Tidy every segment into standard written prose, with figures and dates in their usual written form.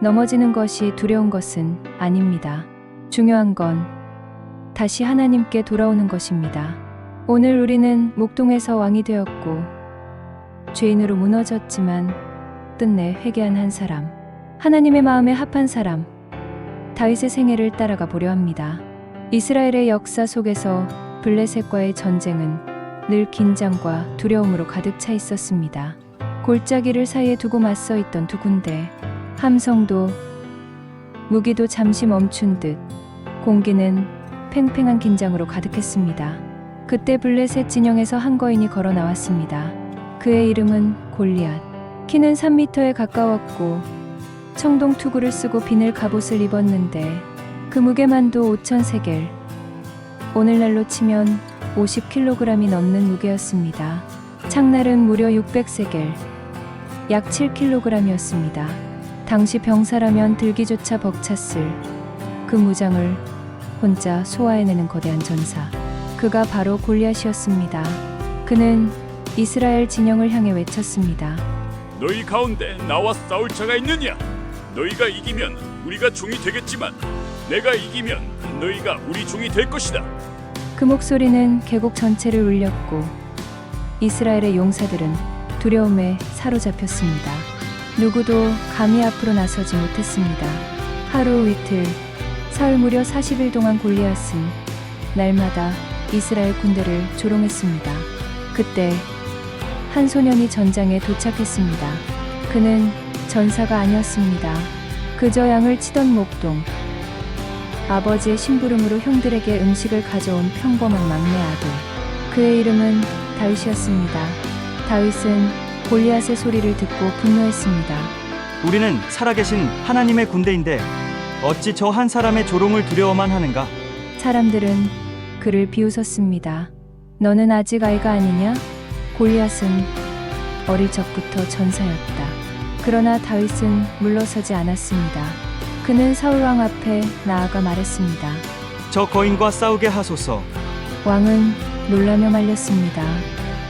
넘어지는 것이 두려운 것은 아닙니다. 중요한 건 다시 하나님께 돌아오는 것입니다. 오늘 우리는 목동에서 왕이 되었고 죄인으로 무너졌지만 끝내 회개한 한 사람, 하나님의 마음에 합한 사람, 다윗의 생애를 따라가 보려 합니다. 이스라엘의 역사 속에서 블레셋과의 전쟁은 늘 긴장과 두려움으로 가득 차 있었습니다. 골짜기를 사이에 두고 맞서 있던 두 군대, 함성도 무기도 잠시 멈춘 듯 공기는 팽팽한 긴장으로 가득했습니다. 그때 블레셋 진영에서 한 거인이 걸어 나왔습니다. 그의 이름은 골리앗. 키는 3m에 가까웠고 청동 투구를 쓰고 비늘 갑옷을 입었는데 그 무게만도 5,000세겔, 오늘날로 치면 50kg이 넘는 무게였습니다. 창날은 무려 600세겔, 약 7kg이었습니다. 당시 병사라면 들기조차 벅찼을 그 무장을 혼자 소화해내는 거대한 전사, 그가 바로 골리앗이었습니다. 그는 이스라엘 진영을 향해 외쳤습니다. 너희 가운데 나와 싸울 자가 있느냐? 너희가 이기면 우리가 종이 되겠지만 내가 이기면 너희가 우리 종이 될 것이다. 그 목소리는 계곡 전체를 울렸고 이스라엘의 용사들은 두려움에 사로잡혔습니다. 누구도 감히 앞으로 나서지 못했습니다. 하루 이틀, 사흘 무려 40일 동안 골리앗은 날마다 이스라엘 군대를 조롱했습니다. 그때 한 소년이 전장에 도착했습니다. 그는 전사가 아니었습니다. 그저 양을 치던 목동, 아버지의 심부름으로 형들에게 음식을 가져온 평범한 막내 아들. 그의 이름은 다윗이었습니다. 다윗은 골리앗의 소리를 듣고 분노했습니다. 우리는 살아계신 하나님의 군대인데 어찌 저 한 사람의 조롱을 두려워만 하는가? 사람들은 그를 비웃었습니다. 너는 아직 아이가 아니냐? 골리앗은 어릴 적부터 전사였다. 그러나 다윗은 물러서지 않았습니다. 그는 사울왕 앞에 나아가 말했습니다. 저 거인과 싸우게 하소서. 왕은 놀라며 말렸습니다.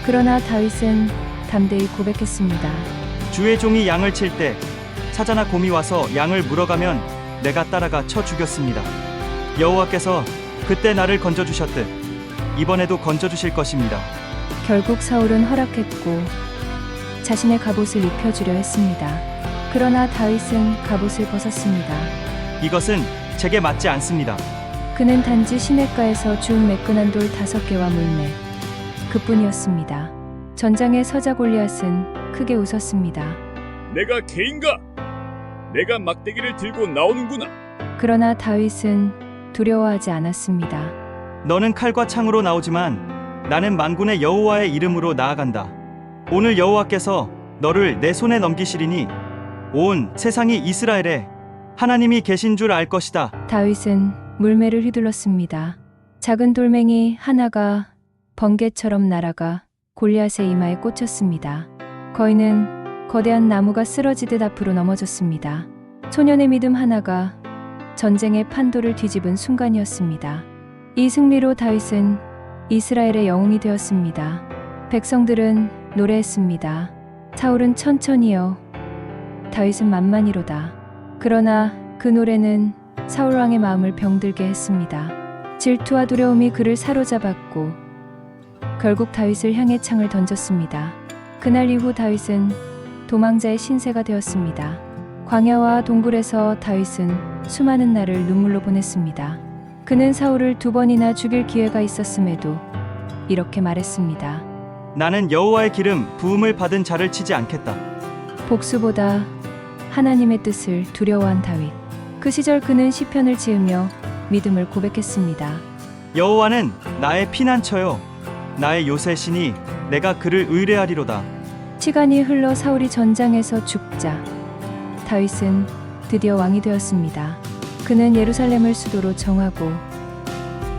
그러나 다윗은 담대히 고백했습니다. 주의 종이 양을 칠 때 사자나 곰이 와서 양을 물어가면 내가 따라가 쳐 죽였습니다. 여호와께서 그때 나를 건져주셨듯 이번에도 건져주실 것입니다. 결국 사울은 허락했고 자신의 갑옷을 입혀주려 했습니다. 그러나 다윗은 갑옷을 벗었습니다. 이것은 제게 맞지 않습니다. 그는 단지 시냇가에서 주운 매끈한 돌 5개와 물매, 그뿐이었습니다. 전장에 서자 골리앗은 크게 웃었습니다. 내가 개인가? 내가 막대기를 들고 나오는구나. 그러나 다윗은 두려워하지 않았습니다. 너는 칼과 창으로 나오지만 나는 만군의 여호와의 이름으로 나아간다. 오늘 여호와께서 너를 내 손에 넘기시리니 온 세상이 이스라엘에 하나님이 계신 줄 알 것이다. 다윗은 물매를 휘둘렀습니다. 작은 돌멩이 하나가 번개처럼 날아가 골리앗의 이마에 꽂혔습니다. 거인은 거대한 나무가 쓰러지듯 앞으로 넘어졌습니다. 소년의 믿음 하나가 전쟁의 판도를 뒤집은 순간이었습니다. 이 승리로 다윗은 이스라엘의 영웅이 되었습니다. 백성들은 노래했습니다. 사울은 천천히요, 다윗은 만만히로다. 그러나 그 노래는 사울왕의 마음을 병들게 했습니다. 질투와 두려움이 그를 사로잡았고 결국 다윗을 향해 창을 던졌습니다. 그날 이후 다윗은 도망자의 신세가 되었습니다. 광야와 동굴에서 다윗은 수많은 날을 눈물로 보냈습니다. 그는 사울을 2번이나 죽일 기회가 있었음에도 이렇게 말했습니다. 나는 여호와의 기름 부음을 받은 자를 치지 않겠다. 복수보다 하나님의 뜻을 두려워한 다윗. 그 시절 그는 시편을 지으며 믿음을 고백했습니다. 여호와는 나의 피난처요 나의 요새시니 내가 그를 의뢰하리로다. 시간이 흘러 사울이 전장에서 죽자 다윗은 드디어 왕이 되었습니다. 그는 예루살렘을 수도로 정하고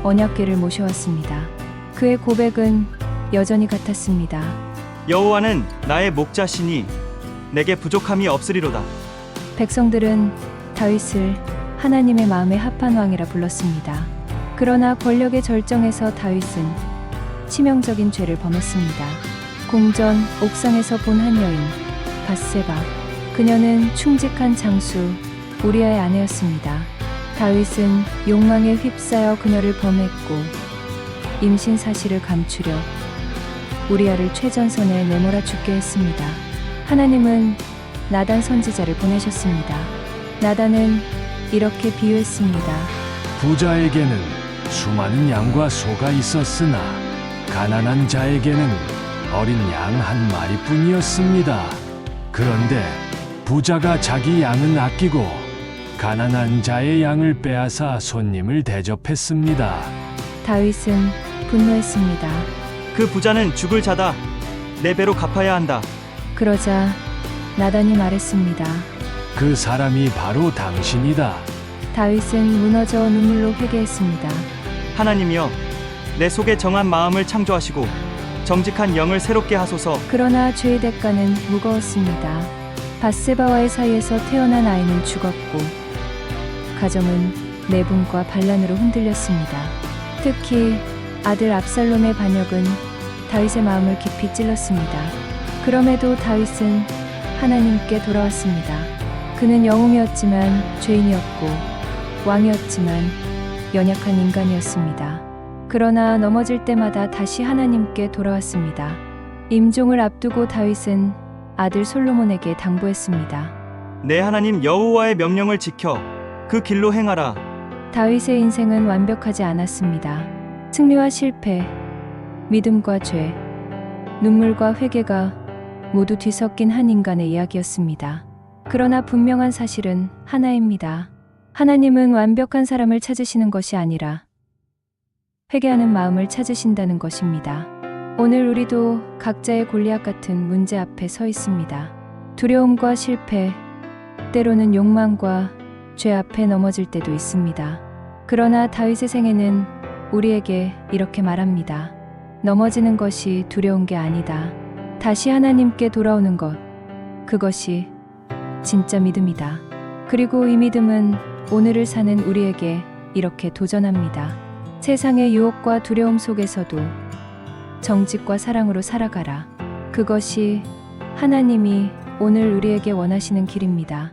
언약궤를 모셔왔습니다. 그의 고백은 여전히 같았습니다. 여호와는 나의 목자시니 내게 부족함이 없으리로다. 백성들은 다윗을 하나님의 마음에 합한 왕이라 불렀습니다. 그러나 권력의 절정에서 다윗은 치명적인 죄를 범했습니다. 궁전 옥상에서 본 한 여인, 밧세바. 그녀는 충직한 장수 우리아의 아내였습니다. 다윗은 욕망에 휩싸여 그녀를 범했고 임신 사실을 감추려 우리아를 최전선에 내몰아 죽게 했습니다. 하나님은 나단 선지자를 보내셨습니다. 나단은 이렇게 비유했습니다. 부자에게는 수많은 양과 소가 있었으나 가난한 자에게는 어린 양 한 마리뿐이었습니다. 그런데 부자가 자기 양은 아끼고 가난한 자의 양을 빼앗아 손님을 대접했습니다. 다윗은 분노했습니다. 그 부자는 죽을 자다. 내 배로 갚아야 한다. 그러자 나단이 말했습니다. 그 사람이 바로 당신이다. 다윗은 무너져 눈물로 회개했습니다. 하나님이여, 내 속에 정한 마음을 창조하시고 정직한 영을 새롭게 하소서. 그러나 죄의 대가는 무거웠습니다. 밧세바와의 사이에서 태어난 아이는 죽었고 가정은 내분과 반란으로 흔들렸습니다. 특히 아들 압살롬의 반역은 다윗의 마음을 깊이 찔렀습니다. 그럼에도 다윗은 하나님께 돌아왔습니다. 그는 영웅이었지만 죄인이었고 왕이었지만 연약한 인간이었습니다. 그러나 넘어질 때마다 다시 하나님께 돌아왔습니다. 임종을 앞두고 다윗은 아들 솔로몬에게 당부했습니다. 내 하나님 여호와의 명령을 지켜 그 길로 행하라. 다윗의 인생은 완벽하지 않았습니다. 승리와 실패, 믿음과 죄, 눈물과 회개가 모두 뒤섞인 한 인간의 이야기였습니다. 그러나 분명한 사실은 하나입니다. 하나님은 완벽한 사람을 찾으시는 것이 아니라 회개하는 마음을 찾으신다는 것입니다. 오늘 우리도 각자의 골리앗 같은 문제 앞에 서 있습니다. 두려움과 실패, 때로는 욕망과 죄 앞에 넘어질 때도 있습니다. 그러나 다윗의 생애는 우리에게 이렇게 말합니다. 넘어지는 것이 두려운 게 아니다. 다시 하나님께 돌아오는 것, 그것이 진짜 믿음이다. 그리고 이 믿음은 오늘을 사는 우리에게 이렇게 도전합니다. 세상의 유혹과 두려움 속에서도 정직과 사랑으로 살아가라. 그것이 하나님이 오늘 우리에게 원하시는 길입니다.